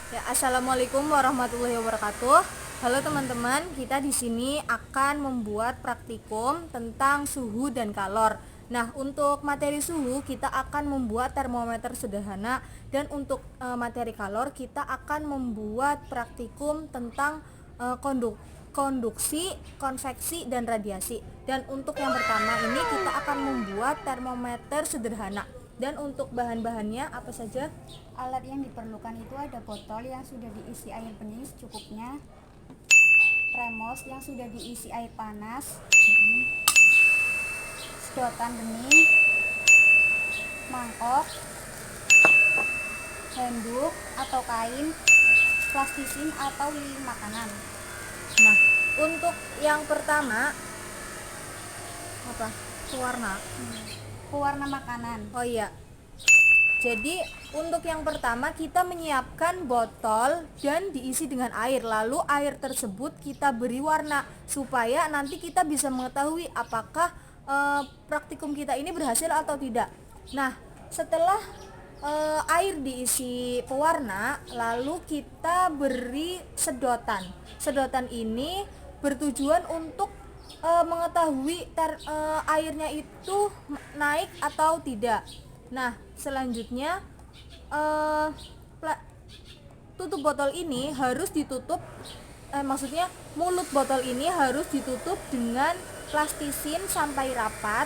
Ya, assalamualaikum warahmatullahi wabarakatuh. Halo teman-teman, kita di sini akan membuat praktikum tentang suhu dan kalor. Nah, untuk materi suhu kita akan membuat termometer sederhana, dan untuk materi kalor kita akan membuat praktikum tentang konduksi, konveksi, dan radiasi. Dan untuk yang pertama ini kita akan membuat termometer sederhana. Dan untuk bahan-bahannya apa saja? Alat yang diperlukan itu ada botol yang sudah diisi air bening secukupnya, termos yang sudah diisi air panas, sedotan bening, mangkok, handuk atau kain, plastisin atau lilin makanan. Nah, untuk yang pertama apa? Pewarna. Pewarna makanan. Oh iya. Jadi untuk yang pertama kita menyiapkan botol dan diisi dengan air. Lalu air tersebut kita beri warna supaya nanti kita bisa mengetahui apakah praktikum kita ini berhasil atau tidak. Nah, setelah air diisi pewarna, lalu kita beri sedotan. Sedotan ini bertujuan untuk mengetahui airnya itu naik atau tidak. Nah, selanjutnya tutup botol ini harus ditutup, maksudnya mulut botol ini harus ditutup dengan plastisin sampai rapat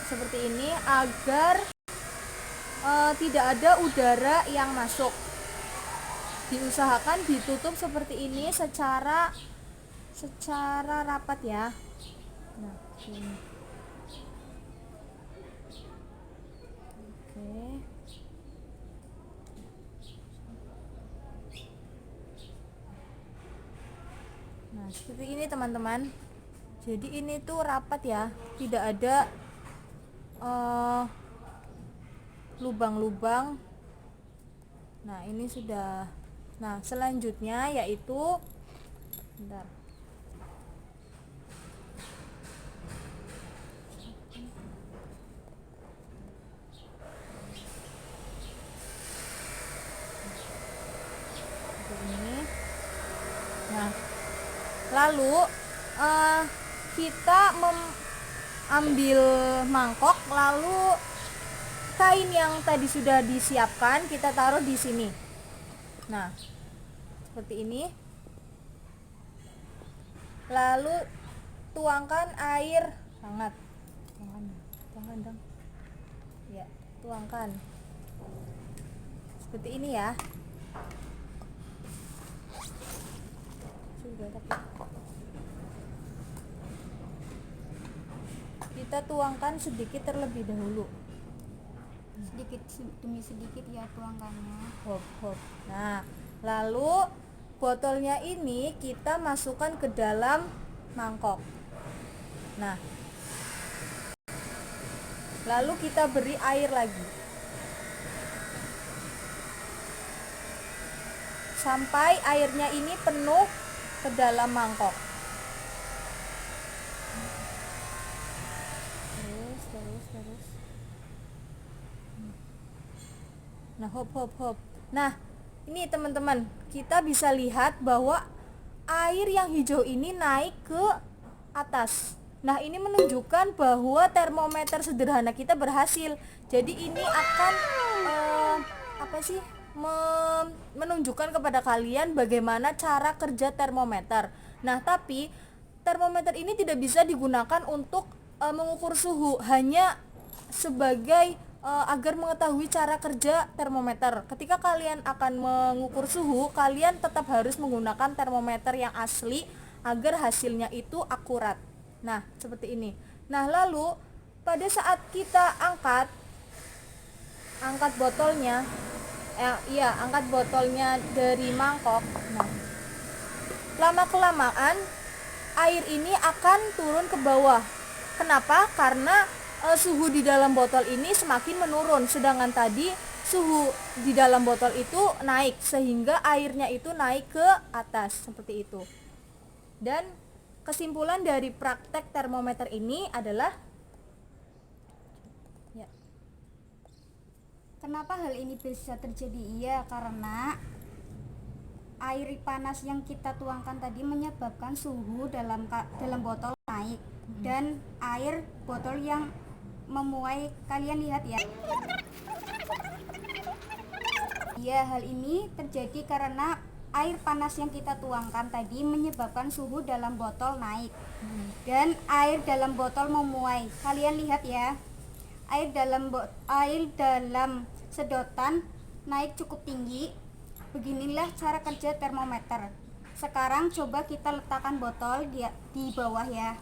seperti ini agar tidak ada udara yang masuk. Diusahakan ditutup seperti ini secara rapat ya. Nah, ini. Oke. Nah, seperti ini teman-teman. Jadi ini tuh rapat ya, tidak ada lubang-lubang. Nah, ini sudah. Nah, selanjutnya yaitu bentar. Ini. Nah, lalu kita ambil mangkok, lalu kain yang tadi sudah disiapkan kita taruh di sini. Nah, seperti ini. Lalu tuangkan air hangat. Tuangkan dong. Ya, tuangkan. Seperti ini ya. Sudah tapi. Kita tuangkan sedikit terlebih dahulu. Sedikit demi sedikit ya tuangkannya. Hop, hop. Nah, lalu botolnya ini kita masukkan ke dalam mangkok. Nah, lalu kita beri air lagi sampai airnya ini penuh ke dalam mangkok. Terus. Nah, hop. Nah, ini teman-teman, kita bisa lihat bahwa air yang hijau ini naik ke atas. Nah, ini menunjukkan bahwa termometer sederhana kita berhasil. Jadi ini akan menunjukkan kepada kalian bagaimana cara kerja termometer. Nah, tapi termometer ini tidak bisa digunakan untuk mengukur suhu, hanya sebagai agar mengetahui cara kerja termometer. Ketika kalian akan mengukur suhu, kalian tetap harus menggunakan termometer yang asli agar hasilnya itu akurat. Nah, seperti ini. Nah, lalu pada saat kita angkat botolnya, angkat botolnya dari mangkok. Nah, lama-kelamaan air ini akan turun ke bawah. Kenapa? Karena suhu di dalam botol ini semakin menurun, sedangkan tadi suhu di dalam botol itu naik, sehingga airnya itu naik ke atas seperti itu. Dan kesimpulan dari praktek termometer ini adalah Kenapa hal ini bisa terjadi? Iya, karena air panas yang kita tuangkan tadi menyebabkan suhu dalam botol naik dan air botol yang memuai, kalian lihat ya. Ya, hal ini terjadi karena air panas yang kita tuangkan tadi menyebabkan suhu dalam botol naik dan air dalam botol memuai. Kalian lihat ya, air dalam sedotan naik cukup tinggi. Beginilah cara kerja termometer. Sekarang coba kita letakkan botol di bawah ya.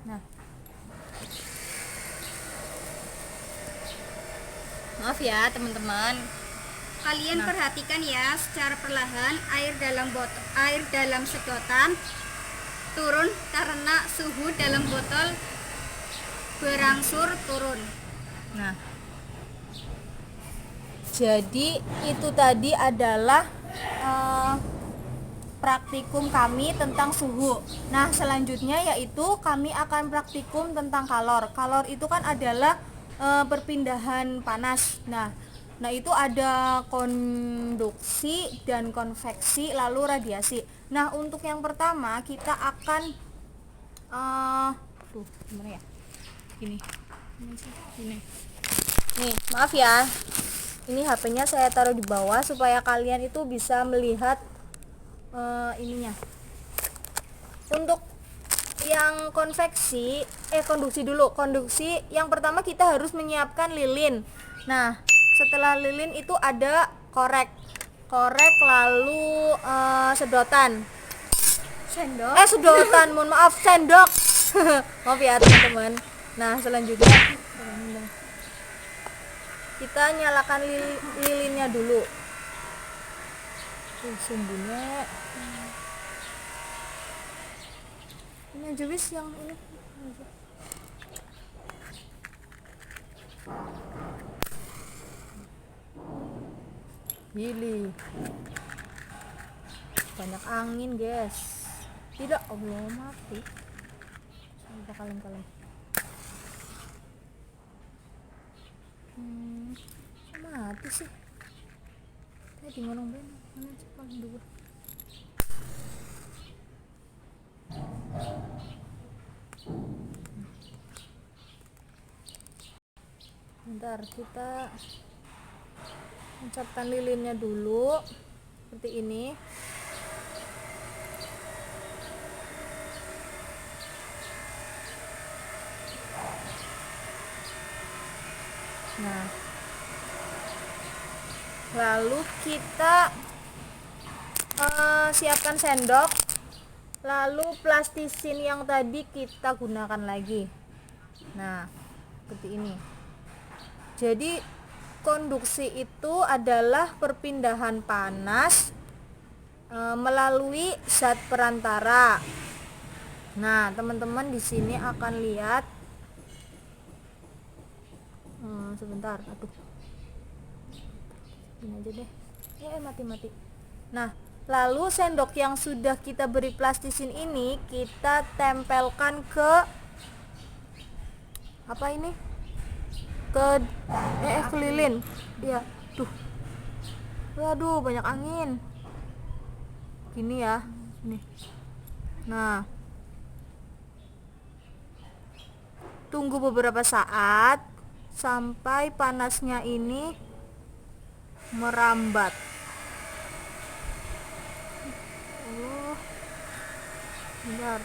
Nah, maaf ya teman-teman. Kalian perhatikan ya, secara perlahan air dalam sedotan turun karena suhu dalam botol berangsur turun. Nah, jadi itu tadi adalah praktikum kami tentang suhu. Nah, selanjutnya yaitu kami akan praktikum tentang kalor. Kalor itu kan adalah perpindahan panas. Nah, itu ada konduksi dan konveksi lalu radiasi. Nah, untuk yang pertama kita akan gimana ya? Gini. Nih, maaf ya. Ini HP-nya saya taruh di bawah supaya kalian itu bisa melihat ininya. Untuk yang konduksi dulu. Konduksi yang pertama kita harus menyiapkan lilin. Nah, setelah lilin itu ada korek lalu sedotan. Sedotan, mohon maaf, sendok. Maaf ya teman-teman. Nah, selanjutnya kita nyalakan lilinnya dulu. Sumbunya ini aja wis yang ini. Gili. Banyak angin, guys. Tidak, Allah mati. Coba kalem-kalem. Mati sih. Tadi ngomong bener. Mana cepat dulu. Bentar, kita mencapkan lilinnya dulu seperti ini. Nah, lalu kita siapkan sendok, lalu plastisin yang tadi kita gunakan lagi. Nah, seperti ini. Jadi konduksi itu adalah perpindahan panas melalui zat perantara. Nah, teman-teman di sini akan lihat. Sebentar, aduh. Ini aja deh. Mati. Nah, lalu sendok yang sudah kita beri plastisin ini kita tempelkan ke apa ini? Ke lilin. Ya, tuh. Waduh, banyak angin. Gini ya. Nih. Nah. Tunggu beberapa saat sampai panasnya ini merambat. Allah. Bentar.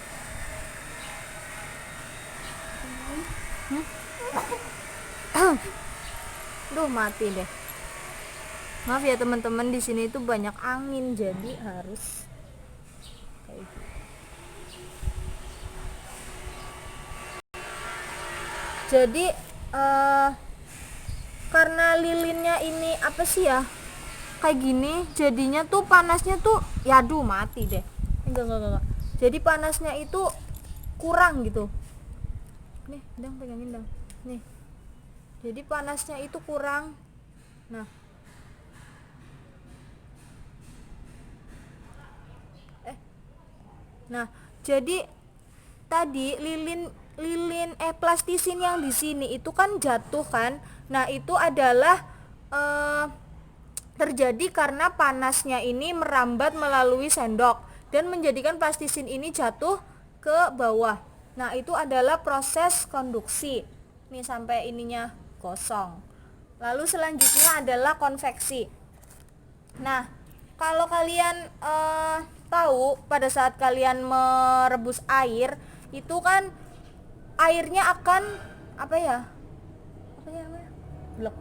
Duh, mati deh. Maaf ya teman-teman, di sini itu banyak angin jadi harus kayak gitu. Jadi karena lilinnya ini apa sih ya, kayak gini, jadinya tuh panasnya tuh ya aduh mati deh. Enggak. Jadi panasnya itu kurang gitu. Nih, Dang pegangin Dang. Nih. Jadi panasnya itu kurang. Nah, jadi tadi lilin plastisin yang di sini itu kan jatuh kan. Nah, itu adalah eh, terjadi karena panasnya ini merambat melalui sendok dan menjadikan plastisin ini jatuh ke bawah. Nah, itu adalah proses konduksi. Nih sampai ininya gosong. Lalu selanjutnya adalah konveksi. Nah, kalau kalian tahu pada saat kalian merebus air, itu kan airnya akan apa ya? Apa ya?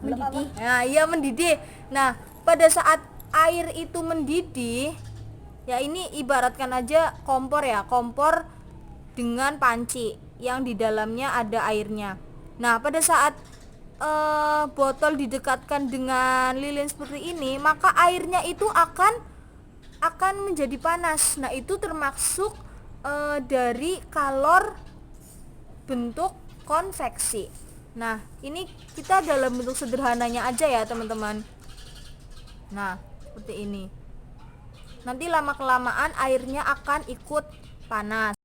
Mendidih. Nah, iya mendidih. Nah, pada saat air itu mendidih, ya ini ibaratkan aja kompor ya, kompor dengan panci yang di dalamnya ada airnya. Nah, pada saat botol didekatkan dengan lilin seperti ini, maka airnya itu akan menjadi panas. Nah, itu termasuk dari kalor bentuk konveksi. Nah, ini kita dalam bentuk sederhananya aja ya, teman-teman. Nah, seperti ini. Nanti lama-kelamaan airnya akan ikut panas.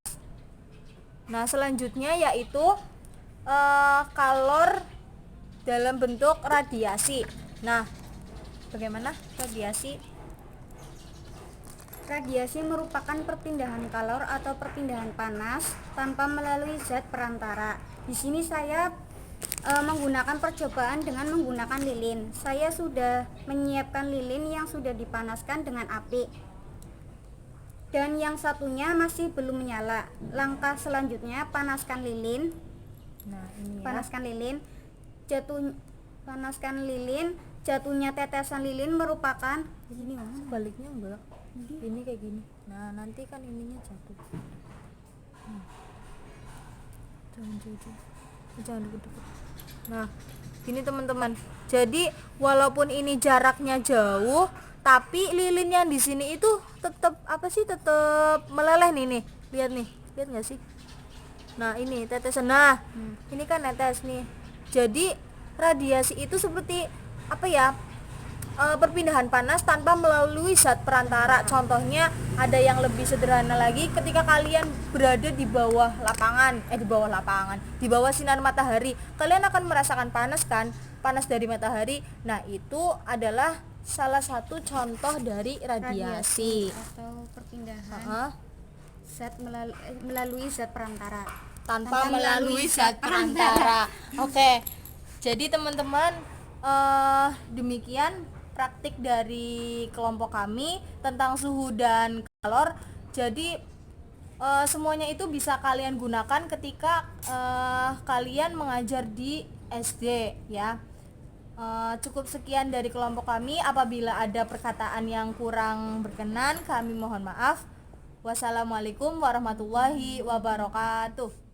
Nah, selanjutnya yaitu kalor dalam bentuk radiasi. Nah, bagaimana radiasi? Radiasi merupakan perpindahan kalor atau perpindahan panas tanpa melalui zat perantara. Di sini saya menggunakan percobaan dengan menggunakan lilin. Saya sudah menyiapkan lilin yang sudah dipanaskan dengan api. Dan yang satunya masih belum menyala. Langkah selanjutnya panaskan lilin. Nah, ini ya. Panaskan lilin, jatuhnya tetesan lilin merupakan Ini baliknya enggak. Ini kayak gini. Nah, nanti kan ininya jatuh. Jangan jauh. Jangan deket-deket. Nah, gini teman-teman. Jadi walaupun ini jaraknya jauh, tapi lilin yang di sini itu tetap tetap meleleh nih. Lihat nih. Lihat enggak sih? Nah, ini tetesan. Nah, ini kan netes nih. Jadi radiasi itu seperti perpindahan panas tanpa melalui zat perantara. Contohnya ada yang lebih sederhana lagi, ketika kalian berada di bawah sinar matahari, kalian akan merasakan panas kan, panas dari matahari. Nah, itu adalah salah satu contoh dari radiasi. atau perpindahan zat melalui zat perantara. Tanpa melalui zat perantara. Oke. Jadi teman-teman, demikian praktik dari kelompok kami tentang suhu dan kalor. Jadi semuanya itu bisa kalian gunakan ketika kalian mengajar di SD ya. Cukup sekian dari kelompok kami. Apabila ada perkataan yang kurang berkenan, kami mohon maaf. Wassalamualaikum warahmatullahi wabarakatuh.